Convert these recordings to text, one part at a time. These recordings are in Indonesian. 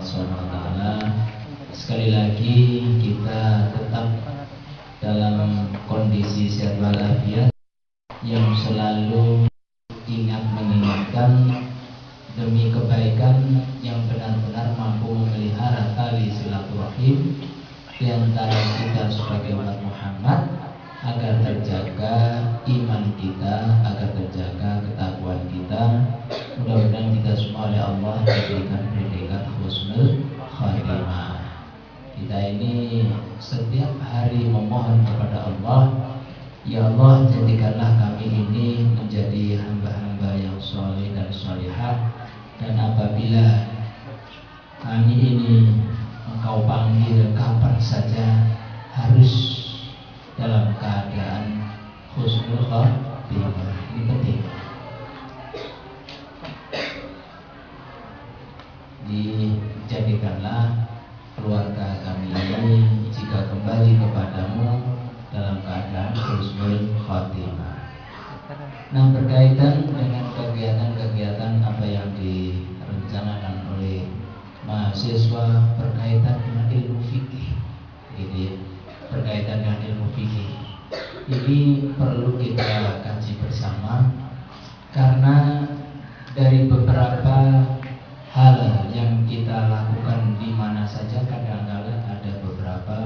Subhanahu wa taala. Sekali lagi kita tetap dalam kondisi sehat walafiat yang selalu ingat mengingatkan demi kebaikan yang benar-benar mampu memelihara tali silaturahim di antara kita sebagai umat Muhammad, agar terjaga iman kita, agar terjaga ketakwaan kita. Mudah-mudahan kita semua oleh Allah diberikan predikat husnul khatimah. Kita ini setiap hari memohon kepada Allah, ya Allah, jadikanlah kami ini menjadi hamba-hamba yang soleh dan solehah, dan apabila kami ini Engkau panggil kapan saja harus dalam keadaan husnul khatimah. Ini penting. Dijadikanlah keluarga kami ini jika kembali kepadamu dalam keadaan husnul khatimah. Nah, berkaitan dengan kegiatan-kegiatan apa yang direncanakan oleh mahasiswa berkaitan dengan ilmu fikih, gitu ya, berkaitan dengan ilmu fikih ini perlu kita kaji bersama, karena dari beberapa hal yang kita lakukan di mana saja kadang-kadang ada beberapa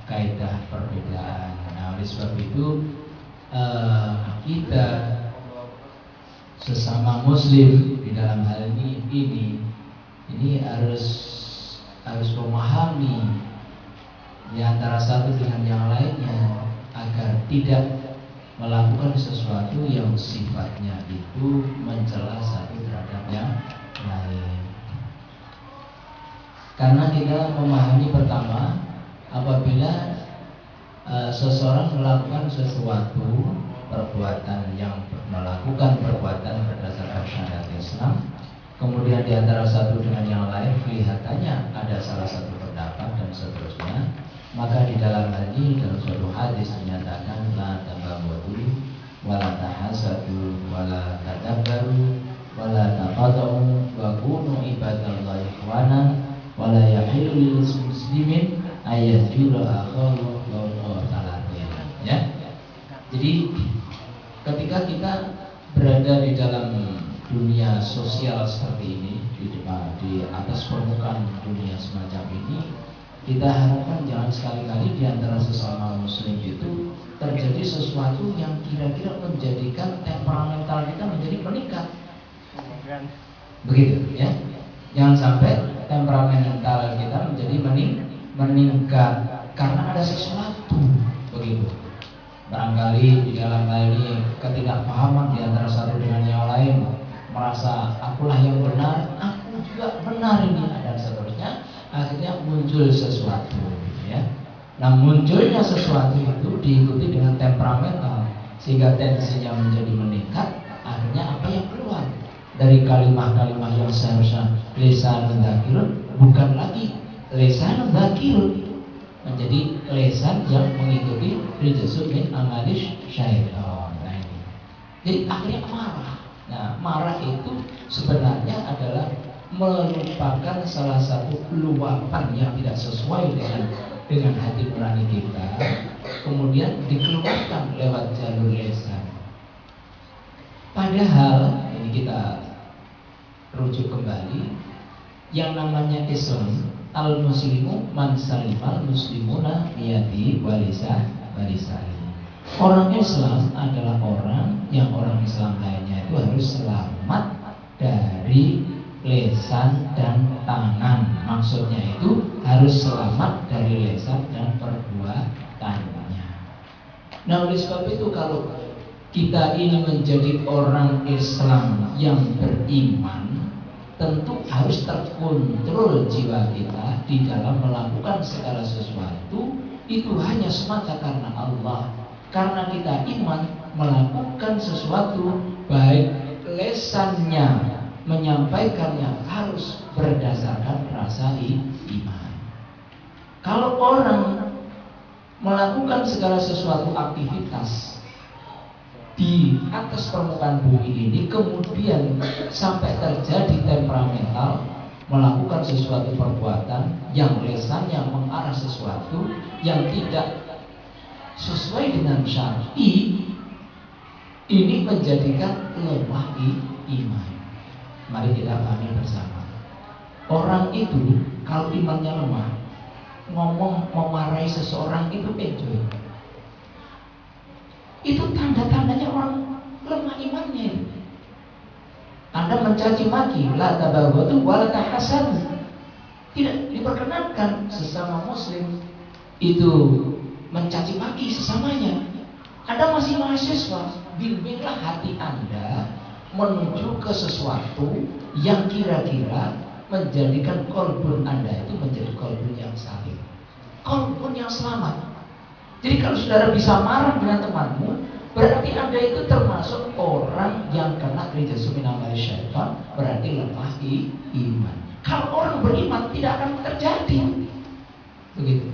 kaidah perbedaan. Nah, oleh sebab itu kita sesama muslim di dalam hal ini harus memahami di antara satu dengan yang lainnya, agar tidak melakukan sesuatu yang sifatnya itu mencela satu terhadap yang lain. Karena kita memahami pertama, apabila seseorang melakukan sesuatu perbuatan yang melakukan perbuatan berdasarkan syariat Islam, kemudian di antara satu dengan yang lain kelihatannya ada salah satu pendapat dan seterusnya, maka di dalam hal ini dalam suatu hadis dinyatakan la tabaghadu wala tahasadu wala tadabbaru wala taqatu wa kunu ibadallahi ikhwana wala yahillu lil muslimin ayyajura akhahu wa talatin. Ya. Jadi ketika kita berada di dalam dunia sosial seperti ini, di atas permukaan dunia semacam ini, kita harapkan jangan sekali-kali di antara sesama muslim itu terjadi sesuatu yang kira-kira menjadikan temperamental kita menjadi meningkat. Begitu ya. Jangan sampai temperamental kita menjadi meningkat karena ada sesuatu, begitu. Barangkali di dalam hal ini ketidakpahaman di antara satu dengan yang lain, merasa akulah yang benar, aku juga benar ini, dan seterusnya, akhirnya muncul sesuatu, ya. Nah, munculnya sesuatu itu diikuti dengan temperamental, sehingga tensinya menjadi meningkat. Akhirnya apa yang keluar dari kalimat-kalimat yang seharusnya lisanun dzakirun bukan lagi lisanun dzakirun, menjadi lisan yang mengikuti rijsun min amalish syaitan. Nah, ini. Jadi akhirnya marah. Nah, marah itu sebenarnya adalah merupakan salah satu luapan yang tidak sesuai dengan hati nurani kita, kemudian dikeluarkan lewat jalur lisan. Padahal ini kita rujuk kembali, yang namanya Islam, al-muslimu man salimal muslimuna biyadi walisani. Orang Islam adalah orang yang orang Islam lainnya itu harus selamat dari lisan dan tangan. Maksudnya itu harus selamat dari lisan dan perbuatannya. Nah, oleh sebab itu kalau kita ini menjadi orang Islam yang beriman, tentu harus terkontrol jiwa kita di dalam melakukan segala sesuatu itu hanya semata karena Allah. Karena kita iman, melakukan sesuatu baik lesannya menyampaikannya harus berdasarkan rasa iman. Kalau orang melakukan segala sesuatu aktivitas di atas permukaan bumi ini kemudian sampai terjadi temperamental, melakukan sesuatu perbuatan yang lesannya mengarah sesuatu yang tidak sesuai dengan syar'i, ini menjadikan lemah iman. Mari kita pahami bersama. Orang itu kalau imannya lemah, ngomong memarahi seseorang itu enjoy. Itu tanda-tandanya orang lemah imannya. Anda mencaci maki, la tabaghadu wa la tahasadu. Tidak diperkenankan sesama muslim itu mencaci maki sesamanya. Anda masih mahasiswa, bimbinglah hati Anda menuju ke sesuatu yang kira-kira menjadikan kolbun Anda itu menjadi kolbun yang salim, kolbun yang selamat. Jadi kalau saudara bisa marah dengan temanmu, berarti Anda itu termasuk orang yang kena rijsu minal syaitan, berarti lemah iman. Kalau orang beriman tidak akan terjadi begitu.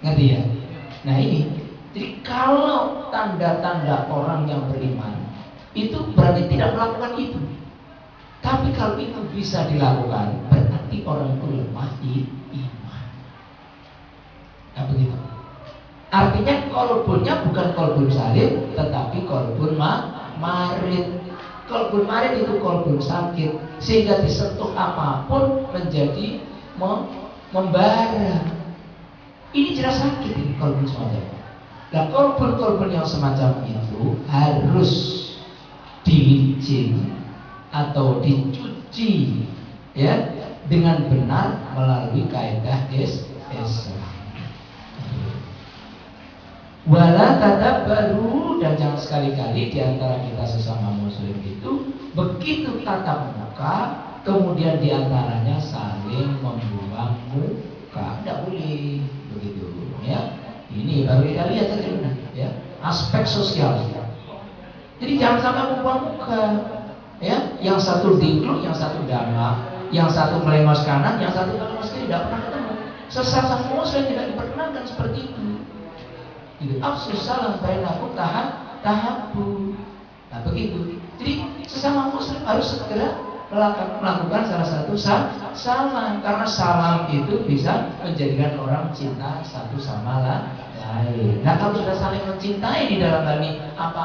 Ngerti ya? Nah ini, jadi kalau tanda-tanda orang yang beriman itu berarti tidak melakukan itu. Tapi kalau itu bisa dilakukan, berarti orang itu lemah iman. Nah begitu. Artinya kolbunnya bukan kolbun salim, tetapi kolbun marid. Kolbun marid itu kolbun sakit, sehingga disentuh apapun menjadi membara. Ini jelas sakit ini kolbun semacam. Nah kolbun-kolbun yang semacam itu harus dilicin atau dicuci ya dengan benar melalui kaidah Islam. Wala tadabbaru, dan jangan sekali-kali di antara kita sesama muslim itu begitu tatap muka kemudian di antaranya saling membuang muka. Tidak boleh begitu ya. Ini baru kita lihat tadi ya, aspek sosial. Jadi jangan sampai membuang muka. Ya, yang satu dingkluk, yang satu dama, yang satu melengos kanan, yang satu melengos kiri, tidak pernah ketemu. Sesama muslim tidak diperkenankan seperti itu. Itu afsus salam bainakum tahabbu. Nah begitu. Jadi sesama muslim harus segera melakukan salah satu salam, karena salam itu bisa menjadikan orang cinta satu sama lain. Nah kalau sudah saling mencintai di dalam hal ini, apa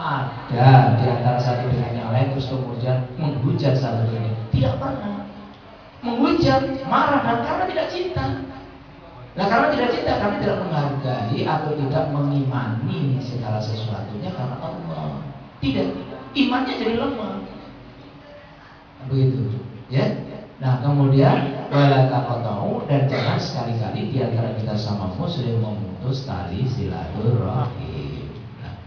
ada di antara satu dengan yang lain terus kemudian menghujat satu ini? Tidak pernah. Menghujat, marah, dan karena tidak cinta. Nah karena tidak cinta, kami tidak menghargai atau tidak mengimani segala sesuatunya karena Allah. Tidak, imannya jadi lemah. Begitu, ya. Nah kemudian wala taqata'u, dan jangan sekali-kali di antara kita sama muslim memutus tali silaturahim. Nah,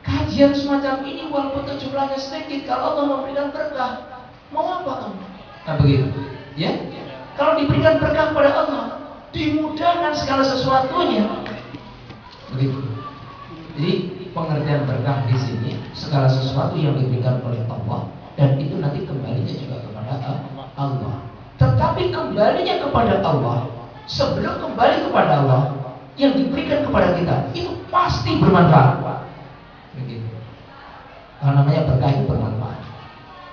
kajian semacam ini walaupun jumlahnya sedikit, kalau Allah memberikan berkah, mau apa kamu? Nah begitu, ya. Kalau diberikan berkah pada Allah, dimudahkan segala sesuatunya. Begitu. Jadi pengertian berkah di sini segala sesuatu yang diberikan oleh Allah, dan itu nanti kembalinya juga kepada Allah. Tetapi kembalinya kepada Allah, sebelum kembali kepada Allah, yang diberikan kepada kita itu pasti bermanfaat. Begitu. Kalau namanya berkah itu bermanfaat.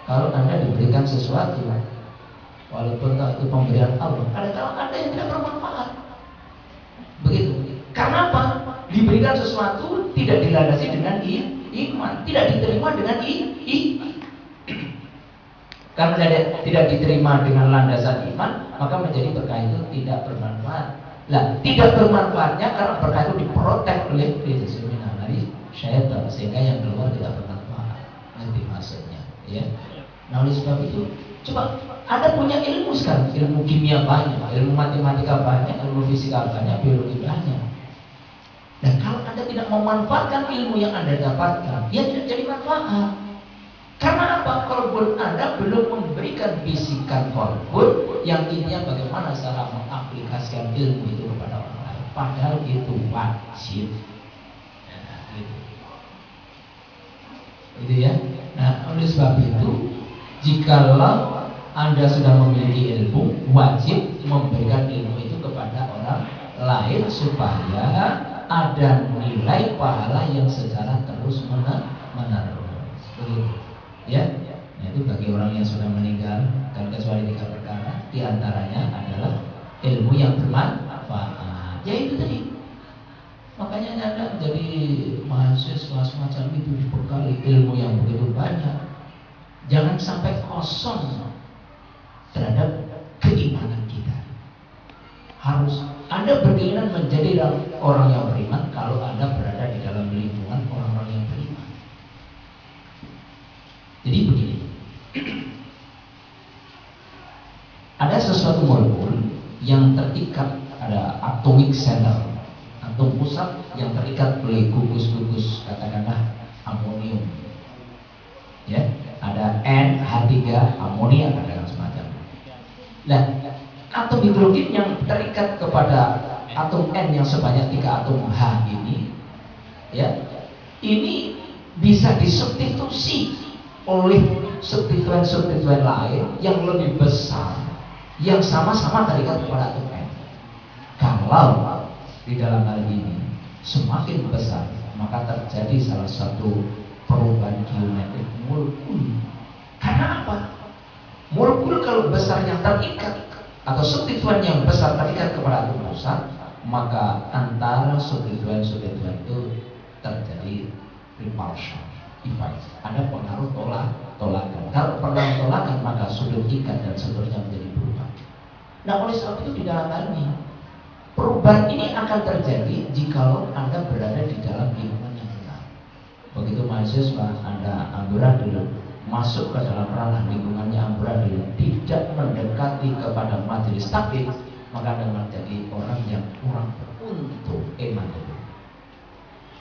Kalau Anda diberikan sesuatu, walaupun itu pemberian Allah, kadang-kadang ada yang tidak bermanfaat. Begitu. Karena apa? Diberikan sesuatu tidak dilandasi dengan iman, tidak diterima dengan iman. Karena tidak diterima dengan landasan iman, maka menjadi berkah itu tidak bermanfaat. Lah, tidak bermanfaatnya karena berkah itu diprotek oleh dari syaitan, sehingga yang keluar tidak bermanfaat. Nanti maksudnya, ya. Nah oleh sebab itu, coba Anda punya ilmu sekarang, ilmu kimia banyak, ilmu matematika banyak, ilmu fisika banyak, biologi banyak. Dan kalau Anda tidak memanfaatkan ilmu yang Anda dapatkan, ya tidak jadi manfaat. Karena apa? Kolbun Anda belum memberikan bisikan kolbun yang intinya bagaimana cara mengaplikasikan ilmu itu kepada orang lain. Padahal itu wajib. Nah, gitu. Gitu ya. Nah, oleh sebab itu, jikalau Anda sudah memiliki ilmu, wajib memberikan ilmu itu kepada orang lain supaya ada nilai pahala yang secara terus menerus. Begitu. Ya, nah itu bagi orang yang sudah meninggal, kan kecuali diantaranya adalah ilmu yang bermanfaat. Ya itu tadi. Makanya Anda jadi mahasiswa semacam itu dibekali ilmu yang begitu banyak. Jangan sampai kosong terhadap keimanan kita. Harus Anda berkeinginan menjadi orang yang beriman kalau Anda berada di dalam lingkungan orang-orang yang beriman. Jadi begini. Ada sesuatu molekul yang terikat, ada atomic center, atom pusat yang terikat oleh gugus-gugus, katakanlah amonium. Ya, ada N, H3, amonia, ada semacam. Nah, atom hidrogen yang terikat kepada atom N yang sebanyak 3 atom H ini, ya, ini bisa disubstitusi oleh substituen-substituen lain yang lebih besar, yang sama-sama terikat kepada atom N. Kalau di dalam hal ini semakin besar, maka terjadi salah satu perubahan geometrik molekul. Karena apa? Molekul kalau besarnya terikat atau substituen yang besar terikat kepada atom pusat, maka antara substituen-substituen itu terjadi repulsion effect. Ada pengaruh tolakan. Kalau pengaruh tolakan, maka sudut ikat dan seterusnya menjadi berubah. Nah, oleh sebab itu di dalam hal ini perubahan ini akan terjadi jikalau Anda berada di dalam lingkungan yang benar. Begitu mahasiswa Anda amburadul masuk ke dalam ranah lingkungannya amburadul, tidak mendekati kepada majelis taklim, maka Anda menjadi orang yang kurang beruntung iman itu.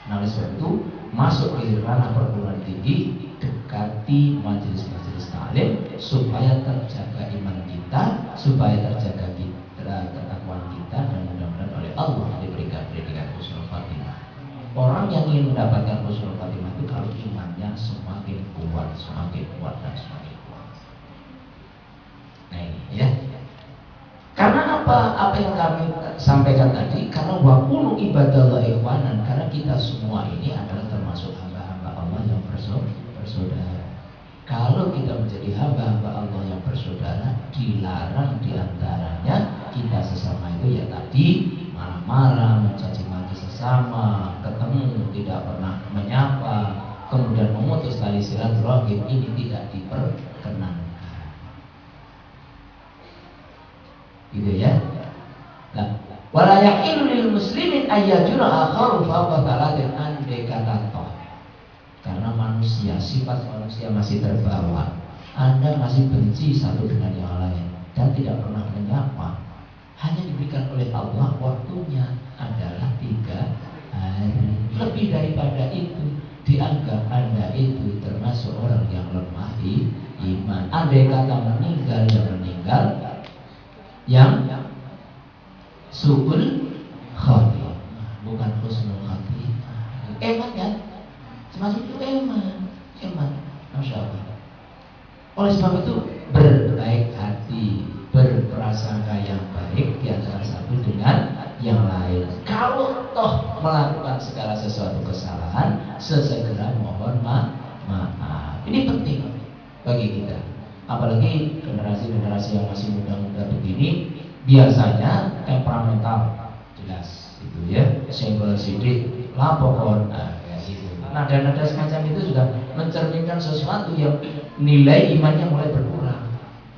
Nah, oleh sebab itu masuk di ranah perguruan tinggi, dekati majelis-majelis taklim supaya terjaga iman kita, supaya terjaga ketakwaan kita, dan mudah-mudahan oleh Allah diberikan predikat husnul khatimah. Orang yang ingin mendapatkan husnul khatimah itu kalau imannya semakin kuat dan semakin kuat. Nah ini ya. Karena apa yang kami sampaikan tadi, karena wakulu ibadallah ikhwanan, karena kita semua ini adalah termasuk hamba-hamba Allah yang bersaudara. Kalau kita menjadi hamba-hamba Allah yang bersaudara, dilarang diantaranya kita sesama itu ya tadi marah-marah, mencaci maki sesama, ketemu tidak pernah menyapa, kemudian memutus tali silaturahim, ini tidak diperkenankan. Gitu ya. Nah, wala yahilu lil muslimin ayyajura akharu fawqa thalatin andai kata toh. Karena manusia, sifat manusia masih terbawa. Anda masih benci satu dengan yang lain dan tidak pernah menyapa. Hanya diberikan oleh Allah waktunya adalah 3 hari. Lebih daripada itu dianggap Anda itu termasuk orang yang lemah iman. Andai kata meninggal yang su'ul khatimah, bukan husnul khatimah. Eman kan? Semacam itu eman. Masya Allah. Oleh sebab itu berbaik hati, berprasangka yang baik di antara satu dengan yang lain. Kalau toh melakukan segala sesuatu kesalahan, sesegera mohon maaf. Ini penting bagi kita. Apalagi generasi-generasi yang masih muda-muda begini, biasanya temperamental, jelas itu ya, senggol sidik, lapor, kayak gitu. Nada-nada semacam itu sudah mencerminkan sesuatu yang nilai imannya mulai berkurang,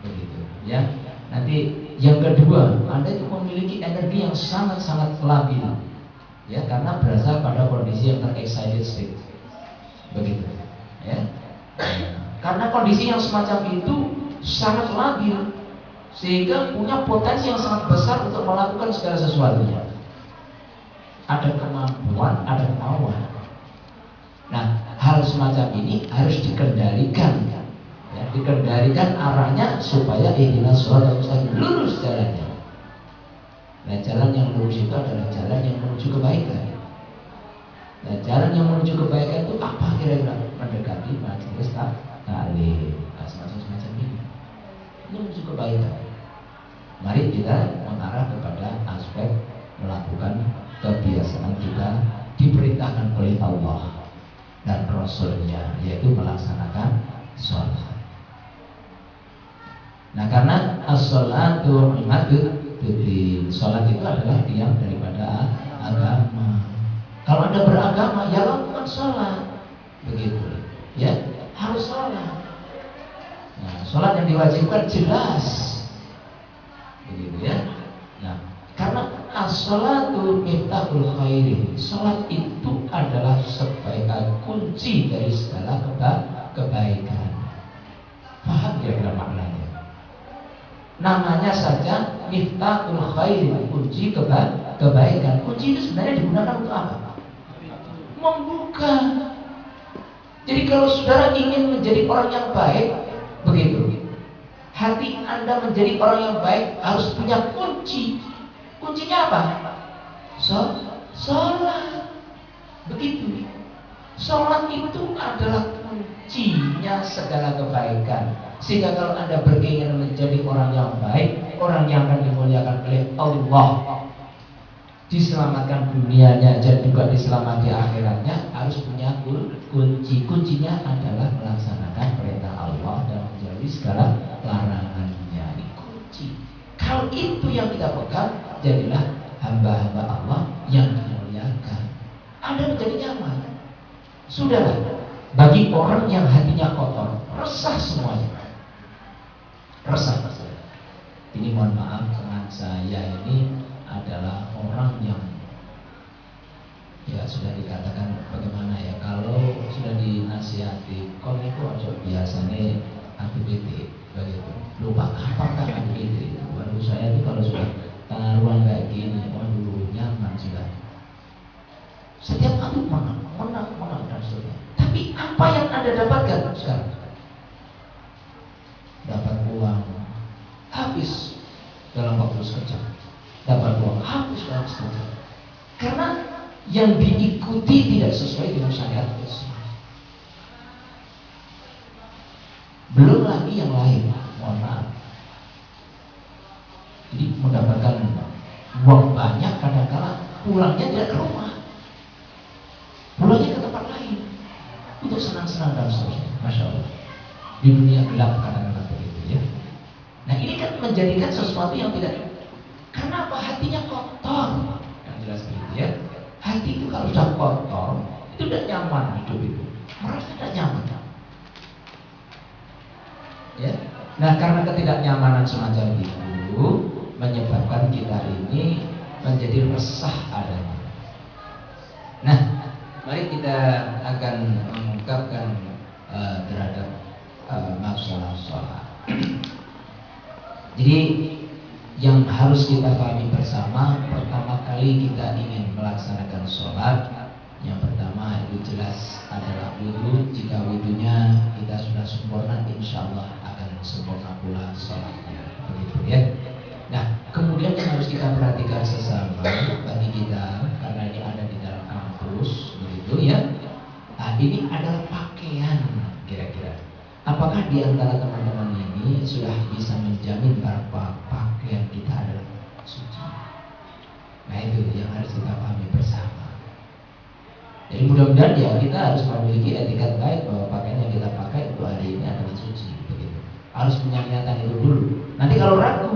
begitu ya. Nanti yang kedua, Anda itu memiliki energi yang sangat-sangat labil, ya, karena berasal pada kondisi yang ter-excited state, begitu ya. Karena kondisi yang semacam itu sangat labil, sehingga punya potensi yang sangat besar untuk melakukan segala sesuatunya. Ada kemampuan, ada kemauan. Nah, hal semacam ini harus dikendalikan, ya, dikendalikan arahnya supaya ihdinas shiratal mustaqim, lurus jalannya. Nah, jalan yang lurus itu adalah jalan yang menuju kebaikan. Nah, jalan yang menuju kebaikan itu apa kira-kira? Mendekati majelis taklim, semacam ini. Ini menuju kebaikan. Mari kita mengarah kepada aspek melakukan kebiasaan kita diperintahkan oleh Allah dan Rasulnya, yaitu melaksanakan sholat. Nah, karena as-sholatu imaduddin. Sholat itu adalah tiang daripada agama. Kalau Anda beragama, ya lakukan sholat. Begitu. Ya, harus sholat. Nah, sholat yang diwajibkan jelas. Begitu ya. Nah, karena as-sholatu miftahul khairi. Sholat itu adalah sebagai kunci dari segala kebaikan. Paham kira-kira maknanya? Namanya saja miftahul khairi, kunci kebaikan. Kunci itu sebenarnya digunakan untuk apa? Membuka. Jadi kalau saudara ingin menjadi orang yang baik, begitu, hati Anda menjadi orang yang baik harus punya kunci. Kuncinya apa? Sholat. Begitu. Sholat itu adalah kuncinya segala kebaikan. Sehingga kalau Anda berkeinginan menjadi orang yang baik, orang yang akan dimuliakan oleh Allah, diselamatkan dunianya dan juga diselamatkan akhiratnya, harus punya kunci. Kuncinya adalah melaksanakan perintah Allah dan menjauhi segala larangannya. Ini kunci. Kalau itu yang kita pegang, jadilah hamba-hamba Allah yang dimuliakan. Anda menjadi nyaman. Sudahlah, bagi orang yang hatinya kotor, resah semuanya. Resah. Ini mohon maaf, teman saya ini adalah orang yang ya sudah dikatakan bagaimana ya, kalau sudah dinasihati kon itu aja biasanya aktiviti begitu, lupa apakah aktiviti. Baru saya itu kalau sudah taruhan kayak gini, waduh nyaman sudah. Setiap kali menang dan sebagainya. Tapi apa yang Anda dapatkan sekarang? Dapat uang habis dalam waktu sekejap. Dapat uang habis dalam sekejap. Karena yang diikuti tidak sesuai dengan syariat Islam. Belum lagi yang lain, mohon maaf. Jadi mendapatkan uang banyak, kadang-kala pulangnya tidak ke rumah, pulangnya ke tempat lain untuk senang-senang dan seterusnya. Masya Allah. Di dunia gelap kadang-kadang begitu ya. Nah ini kan menjadikan sesuatu yang tidak. Karena apa? Hatinya kotor. Yang jelas begitu ya. Hati itu kalau sudah kotor, itu tidak nyaman hidup itu. Merasa tidak nyaman. Ya. Nah karena ketidaknyamanan semacam itu menyebabkan kita ini menjadi resah adanya. Nah, mari kita akan mengungkapkan terhadap masalah sholat. Jadi yang harus kita pahami bersama, pertama kali kita ingin melaksanakan sholat, yang pertama itu jelas adalah wudhu. Jika wudhunya kita sudah sempurna, insya Allah akan sempurna pula sholatnya. Begitu ya. Nah, kemudian yang harus kita perhatikan sesama bagi kita, karena ini ada di dalam kampus, begitu ya. Nah, ini adalah pakaian kira-kira. Apakah di antara teman-teman ini sudah bisa menjamin bahwa pakaian kita adalah suci? Nah itu yang harus kita pahami bersama. Jadi mudah-mudahan ya kita harus memiliki etikat baik bahwa pakaian yang kita pakai untuk hari ini adalah suci. Begitu. Harus punya niatan itu dulu. Nanti kalau ragu,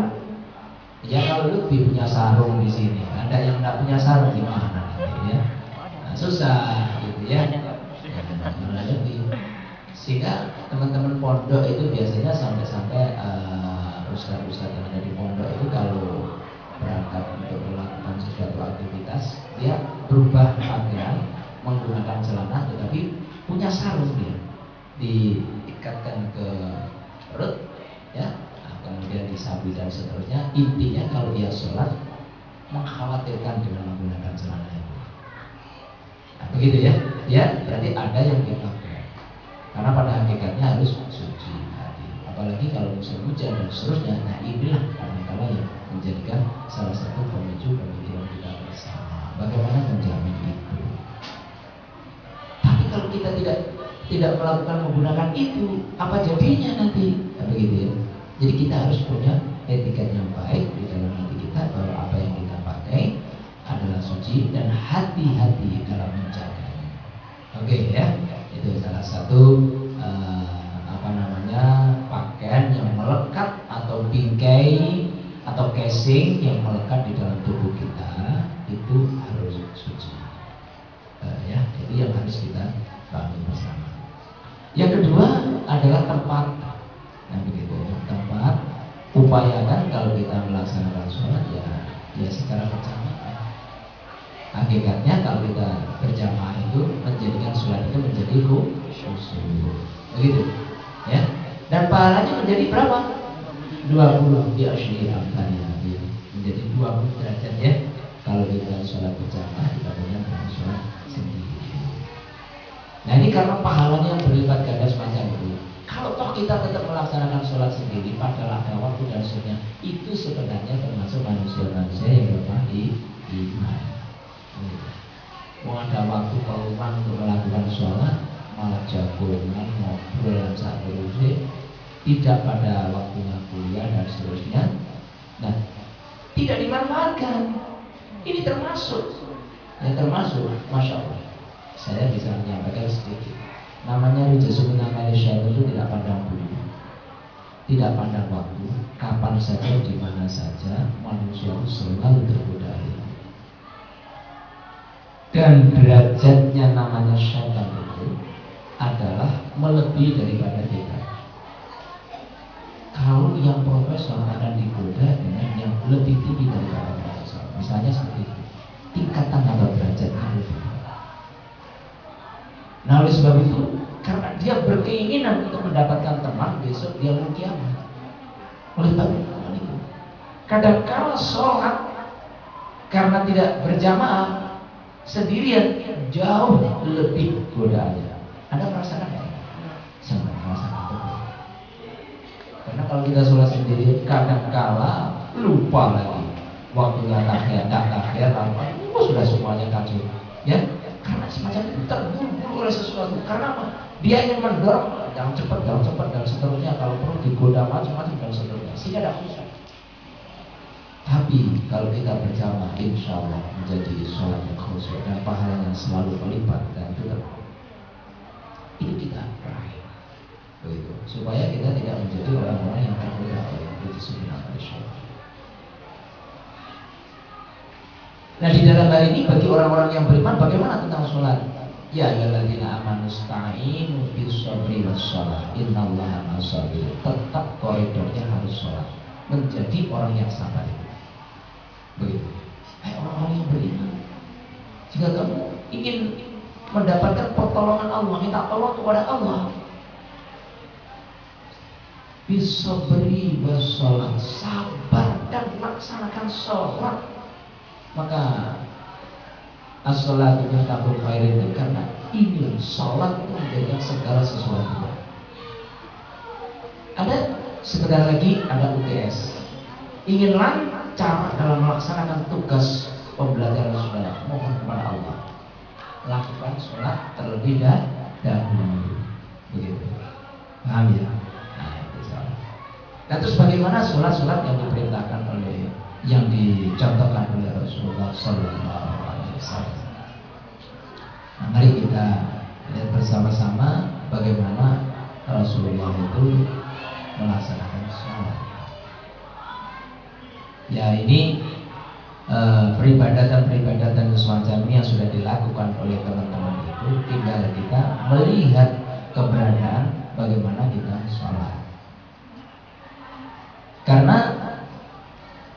ya kalau Lutfi punya sarung di sini, Anda yang tidak punya sarung gimana nanti ya? Nah, susah gitu ya. Sehingga teman-teman pondok itu biasanya sampai-sampai ustaz-ustaz yang ada di pondok itu kalau berangkat untuk melakukan sesuatu aktivitas, dia berubah pakaian menggunakan celana, tetapi punya sarung dia, diikatkan ke perut, ya, nah, kemudian disabi dan seterusnya. Intinya kalau dia sholat mengkhawatirkan dengan menggunakan celana itu. Nah, begitu ya, ya berarti ada yang dipakai. Karena pada hakikatnya harus suci hati. Apalagi kalau musim hujan dan seterusnya. Nah inilah kadang-kala yang menjadikan salah satu pemicu pemikiran kita bersama. Bagaimana menjamin itu? Tapi kalau kita tidak melakukan menggunakan itu, apa jadinya nanti? Nah, begitu ya. Jadi kita harus punya etiket yang baik di dalam hati kita bahwa apa yang kita pakai adalah suci dan hati-hati dalam menjaganya. Oke ya. Itu salah satu pakaian yang melekat atau bingkai atau casing yang melekat di dalam tubuh kita itu harus suci. Ya, itu yang harus kita pahami bersama. Yang kedua adalah tempat. Nah begitu, tempat. Upayakan kalau kita melaksanakan sholat ya secara berjamaah. Hakikatnya kalau kita berjamaah itu menjadikan sholat itu menjadi khusyuk. Begitu, ya. Dan pahalanya menjadi berapa? 20 di asyri amsalnya, menjadi 20 derajat ya. Kalau kita sholat berjamaah dibandingkan dengan sholat sendiri. Nah ini karena pahalanya yang berlipat ganda semacam itu. Kalau toh kita tetap melaksanakan sholat sendiri padahal ada waktu dan sunnah, itu sebenarnya termasuk manusia-manusia yang lemah iman. Mau ada waktu peluang untuk melakukan sholat, malah jagongan, ngobrol dan seterusnya, tidak pada waktunya kuliah dan seterusnya. Nah, tidak dimanfaatkan. Ini termasuk, masya Allah. Saya bisa menyampaikan sedikit. Namanya rijasun amal syaitan itu tidak pandang bulu, tidak pandang waktu, kapan saja, di mana saja, manusia itu selalu tergoda. Dan derajatnya namanya syaitan itu adalah melebihi daripada kita. Kalau yang profesor akan digoda dengan yang lebih tinggi daripada profesor, misalnya seperti itu, tingkatan atau derajatnya lebih. Nah oleh sebab itu, karena dia berkeinginan untuk mendapatkan teman, besok dia mau kiamat. Oleh sebab itu, kadang-kala sholat karena tidak berjamaah sendirian jauh lebih godaannya. Anda merasakan nggak? Saya merasakan betul. Karena kalau kita sholat sendiri, kadang-kala lupa lagi waktunya takhir, apa sudah semuanya kacau, ya. Karena semacam itu terburu-buru oleh sesuatu. Karena apa? Dia ingin mendorong jangan cepat dan seterusnya. Kalau perlu digoda macam-macam dan seterusnya. Sehingga tidak usah. Tapi kalau kita berjamaah, insya Allah menjadi sholat yang khusyuk dan pahalanya selalu melipat dan tetap. Itu kita raih. Begitu. Supaya kita tidak menjadi orang-orang yang tergoda oleh rijasun amal syaitan. Nah di dalam hal ini bagi orang-orang yang beriman bagaimana tentang sholat? Ya ayyuhalladzina amanu ista'inu bis-shabri was-shalah innallaha ma'as-sabirin. Tetap koridornya harus sholat. Menjadi orang yang sabar. Begitu. Orang-orang yang beriman. Jika kamu ingin mendapatkan pertolongan Allah, minta tolong kepada Allah. Bis-shabri was-shalah, sabar dan laksanakan sholat. Maka as-sholatu miftaahul khair itu karena ini sholat itu menjadi segala sesuatu. Ada sebentar lagi ada UTS. Ingin lancar dalam melaksanakan tugas pembelajaran saudara, mohon kepada Allah lakukan sholat terlebih dahulu. Begitu. Paham ya? Nah, itu sholat. Nah, terus bagaimana sholat-sholat yang diperintahkan oleh yang dicontohkan oleh Rasulullah Sallallahu Alaihi Wasallam. Nah, mari kita lihat bersama-sama bagaimana Rasulullah itu melaksanakan sholat. Ya ini peribadatan semacam ini yang sudah dilakukan oleh teman-teman itu, tinggal kita melihat keberadaan bagaimana kita sholat. Karena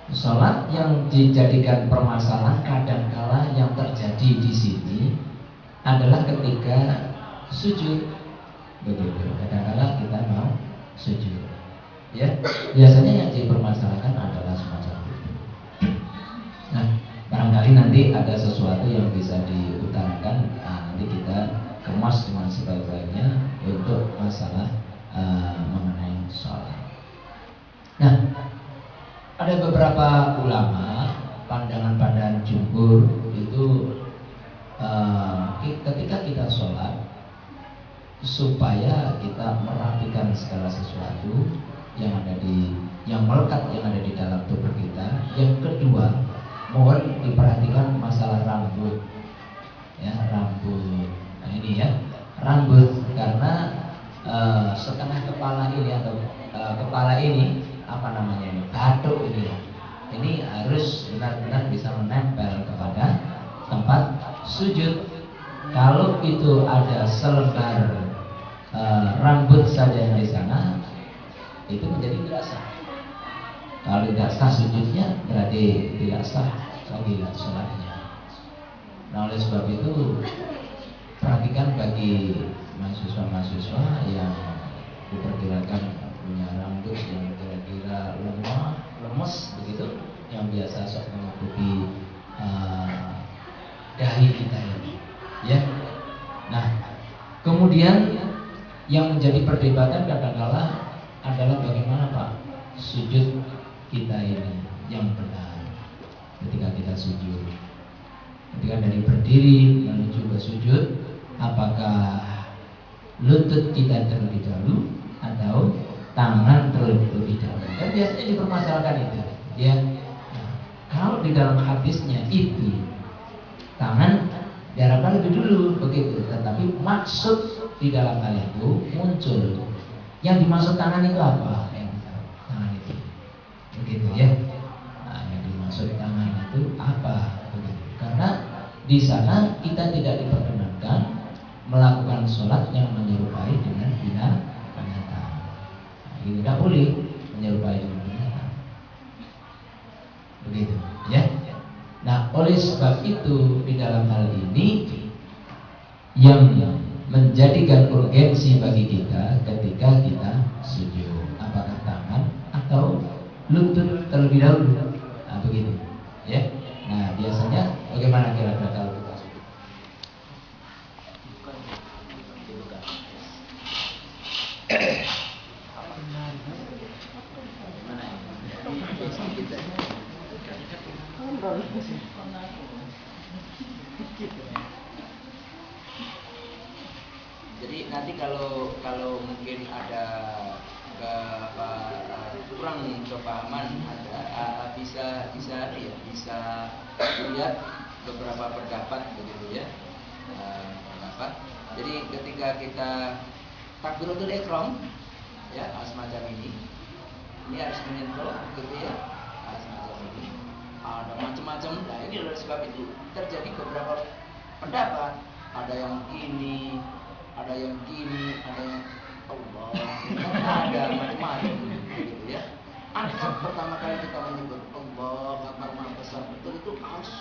sholat yang dijadikan permasalahan kadangkala yang terjadi di sini adalah ketika sujud. Begitu. Kadangkala kita mau sujud. Ya, biasanya yang dipermasalahkan adalah semacam itu. Nah, barangkali nanti ada sesuatu yang bisa diutarakan. Nanti kita kemas dengan sebaik-baiknya untuk masalah mengenai sholat. Nah, ada beberapa ulama pandangan-pandangan jumhur itu ketika kita sholat supaya kita merapikan segala sesuatu yang melekat yang ada di dalam tubuh kita. Yang kedua, mohon diperhatikan masalah rambut, ya rambut. Nah ini ya rambut karena setengah kepala ini atau kepala ini apa namanya ini, batu ini ya. Ini harus benar-benar bisa menempel kepada tempat sujud. Kalau itu ada selembar rambut saja yang di sana, itu menjadi tidak sah. Kalau tidak sah sujudnya, berarti tidak sah lagi sholatnya. Nah oleh sebab itu, perhatikan bagi mahasiswa-mahasiswa yang diperkirakan punya rambut yang kira-kira lemes begitu, yang biasa sok mengikuti dahi kita ini, ya. Nah, kemudian yang menjadi perdebatan kadang-kala adalah bagaimana Pak sujud kita ini yang benar ketika kita sujud. Ketika dari berdiri menuju ke sujud, apakah lutut kita terlebih dahulu atau tangan terlebih dahulu? Kan biasanya dipermasalahkan itu, ya. Nah, kalau di dalam hadisnya itu tangan diharapkan lebih dulu begitu, tetapi maksud di dalam hal itu muncul. Yang dimaksud tangan itu apa? Tangan itu, begitu ya. Nah, yang dimaksud tangan itu apa? Begitu. Karena di sana kita tidak diperkenankan melakukan sholat yang menyerupai dengan binatang. Nah, ini tidak boleh menyerupai dengan binatang. Begitu, ya. Nah, oleh sebab itu di dalam hal ini yang menjadikan urgensi bagi kita ketika kita sujud, apakah tangan atau lutut terlebih dahulu. Nah, begitu, ya. Nah, biasanya bagaimana kira-kira kalau kita sujud? Jadi nanti kalau mungkin ada kurang kepahaman, ada bisa lihat beberapa pendapat begitu ya, pendapat. Jadi ketika kita takbiratul ihram ya semacam ini harus menyentuh gitu ya, semacam ini. Ada macam-macam. Nah ini oleh sebab itu terjadi beberapa pendapat. Ada yang gini, ada yang gini, ada yang Allah, ada macam-macam gitu ya. Asal pertama kali kita menyebut Allah Akbar Maha Besar, betul itu harus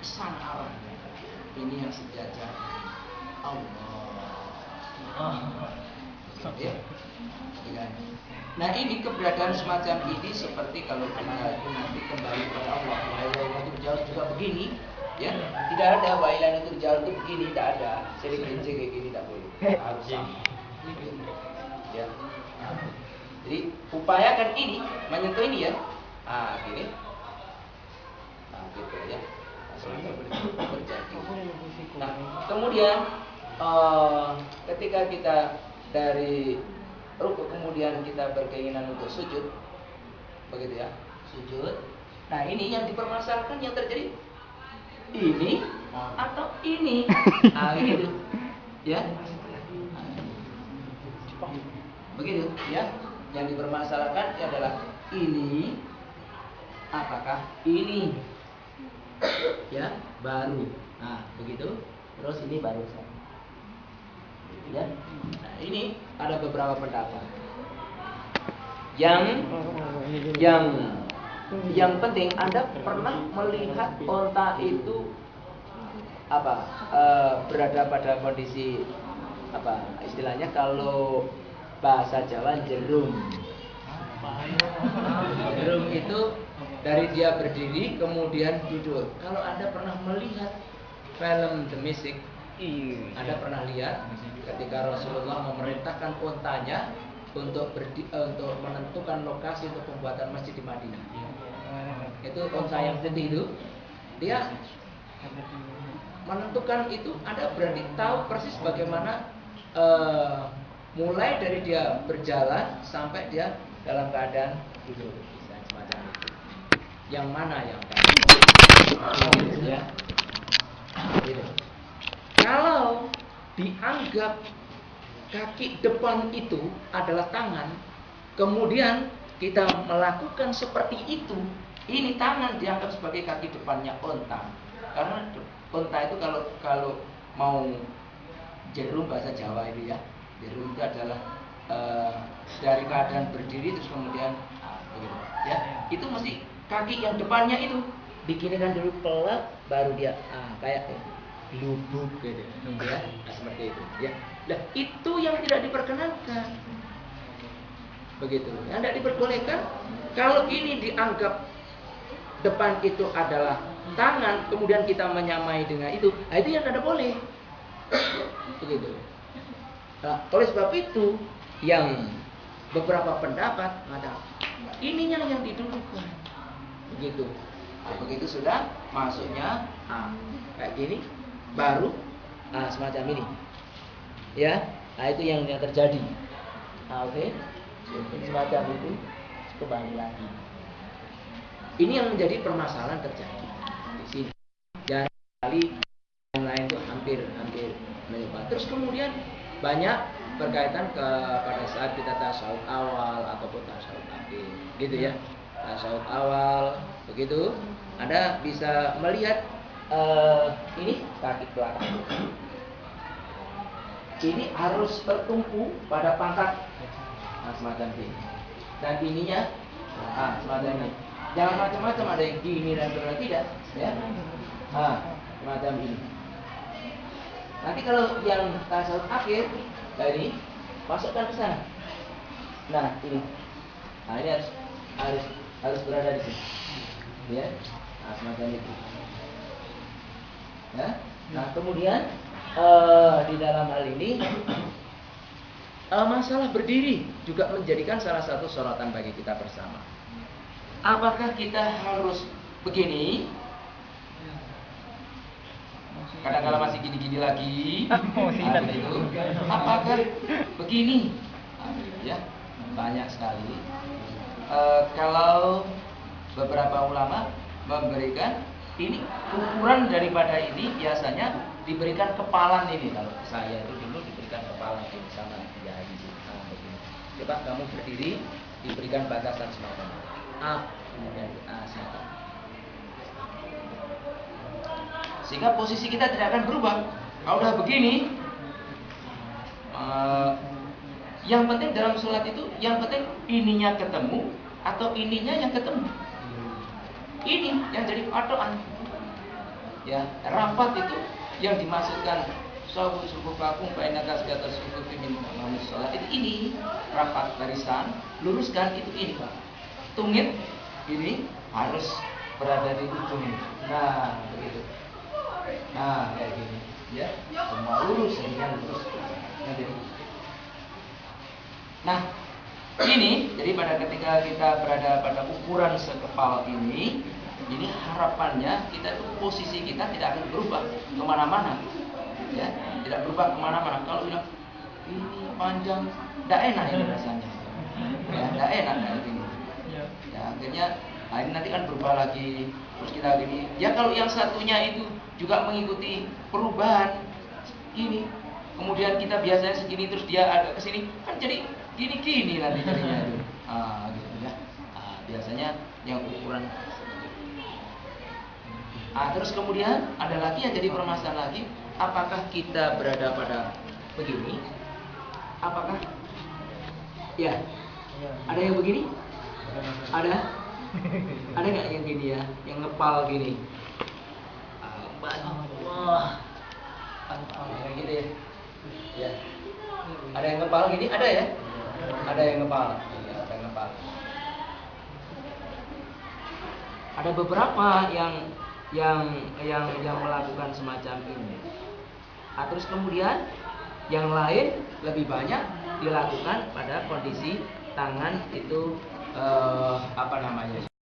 kesana arahnya. Ini yang sejajar Allah. Ya. Nah ini keberadaan semacam ini seperti kalau kita itu nanti kembali kepada Allah. Wailatul jauh juga begini, ya. Tidak ada wailatul jauh itu begini, tidak ada. Sering kayak gini tidak boleh. Harus sama. Ya. Jadi upayakan ini menyentuh ini ya. Gini. Gitu ya. Berjadi. Nah, kemudian ketika kita dari rukuk kemudian kita berkeinginan untuk sujud, begitu ya, sujud. Nah ini yang dipermasalahkan yang terjadi ini atau ini, gitu, ya, begitu ya. Yang dipermasalahkan adalah ini, apakah ini, ya, baru, begitu. Terus ini baru saja. Ya. Nah, ini ada beberapa pendapat. Yang penting Anda pernah melihat onta itu berada pada kondisi istilahnya kalau bahasa Jawa jerum. Jerum itu dari dia berdiri kemudian duduk. Kalau Anda pernah melihat film The Mystic, Anda pernah lihat ketika Rasulullah memerintahkan untanya untuk menentukan lokasi untuk pembuatan masjid di Madinah. Itu unta yang putih itu, dia menentukan itu. Anda berarti tahu persis bagaimana mulai dari dia berjalan sampai dia dalam keadaan duduk, semacam itu. Yang mana yang ya? Gitu. Kalau dianggap kaki depan itu adalah tangan, kemudian kita melakukan seperti itu, ini tangan dianggap sebagai kaki depannya onta. Karena onta itu kalau mau jerum bahasa Jawa itu ya, jerum itu adalah dari keadaan berdiri terus kemudian begitu, ya, itu mesti kaki yang depannya itu dikirikan dulu pelak, baru dia kayak lubuk gitu, ya, seperti itu, ya. Nah, itu yang tidak diperkenankan, begitu, yang tidak diperbolehkan. Kalau ini dianggap depan itu adalah tangan, kemudian kita menyamai dengan itu, nah itu yang tidak boleh, begitu. Nah, oleh sebab itu, yang beberapa pendapat mengatakan ininya yang didulukan, begitu. Nah, begitu sudah masuknya kayak gini, baru semacam ini, ya. Nah, itu yang terjadi. Oke. Semacam itu kembali lagi. Ini yang menjadi permasalahan terjadi di sini. Dan kali yang lain itu hampir menyebar. Terus kemudian banyak berkaitan pada saat kita tasawuf awal ataupun tasawuf akhir, gitu ya. Tasawuf awal begitu, Anda bisa melihat ini kaki belakang ini harus tertumpu pada pangkat semacam ini, dan ininya semacam ini. Jangan macam-macam, ada yang gini dan benar tidak, ya. Semacam ini. Nanti kalau yang tasawuf akhir tadi masukkan ke sana. Nah ini, ini harus berada di sini, ya. Semacam itu. Ya. Nah kemudian di dalam hal ini masalah berdiri juga menjadikan salah satu sorotan bagi kita bersama. Apakah kita harus begini? Kadang-kadang masih gini-gini lagi. Itu. Apakah begini? Ya, banyak sekali. Kalau beberapa ulama memberikan ini ukuran daripada ini biasanya diberikan kepalan ini. Kalau saya itu dulu diberikan kepalan ini sama ya ini. Coba kamu berdiri, diberikan batasan semacam kemudian semacam. Sehingga posisi kita tidak akan berubah. Kalau udah begini, yang penting dalam sholat itu, yang penting ininya ketemu atau ininya yang ketemu. Ini yang jadi patokan. Ya, rapat itu yang dimaksudkan sawu suku kakum bainakas kata suku min manis sholat itu ini rapat barisan, luruskan itu ini Pak. Tumit ini harus berada di ujung ini. Nah, begitu. Nah, kayak gini, ya. Semua lurus, sehingga lurus. Nah, ini jadi pada ketika kita berada pada ukuran sekepal ini harapannya kita itu posisi kita tidak akan berubah kemana-mana, ya, tidak berubah kemana-mana. Kalau bilang ini panjang, tidak enak ini rasanya, ya, tidak enak kayak gini. Ya, akhirnya ini nanti kan berubah lagi, terus kita gini. Ya kalau yang satunya itu juga mengikuti perubahan gini, kemudian kita biasanya segini terus dia agak kesini, kan jadi gini-gini nanti jadinya itu. Gitu ya. Biasanya yang ukuran. Terus kemudian ada lagi yang jadi permasalahan lagi, apakah kita berada pada begini? Apakah ya? Ada yang begini? Ada nggak yang gini ya, yang ngepal gini? Wah, kayak gitu ya. Ya. Ada yang ngepal gini? Ada ya? Ada yang ngepal. Ya, ada yang ngepal. Ada beberapa yang melakukan semacam ini. Terus kemudian yang lain lebih banyak dilakukan pada kondisi tangan itu apa namanya?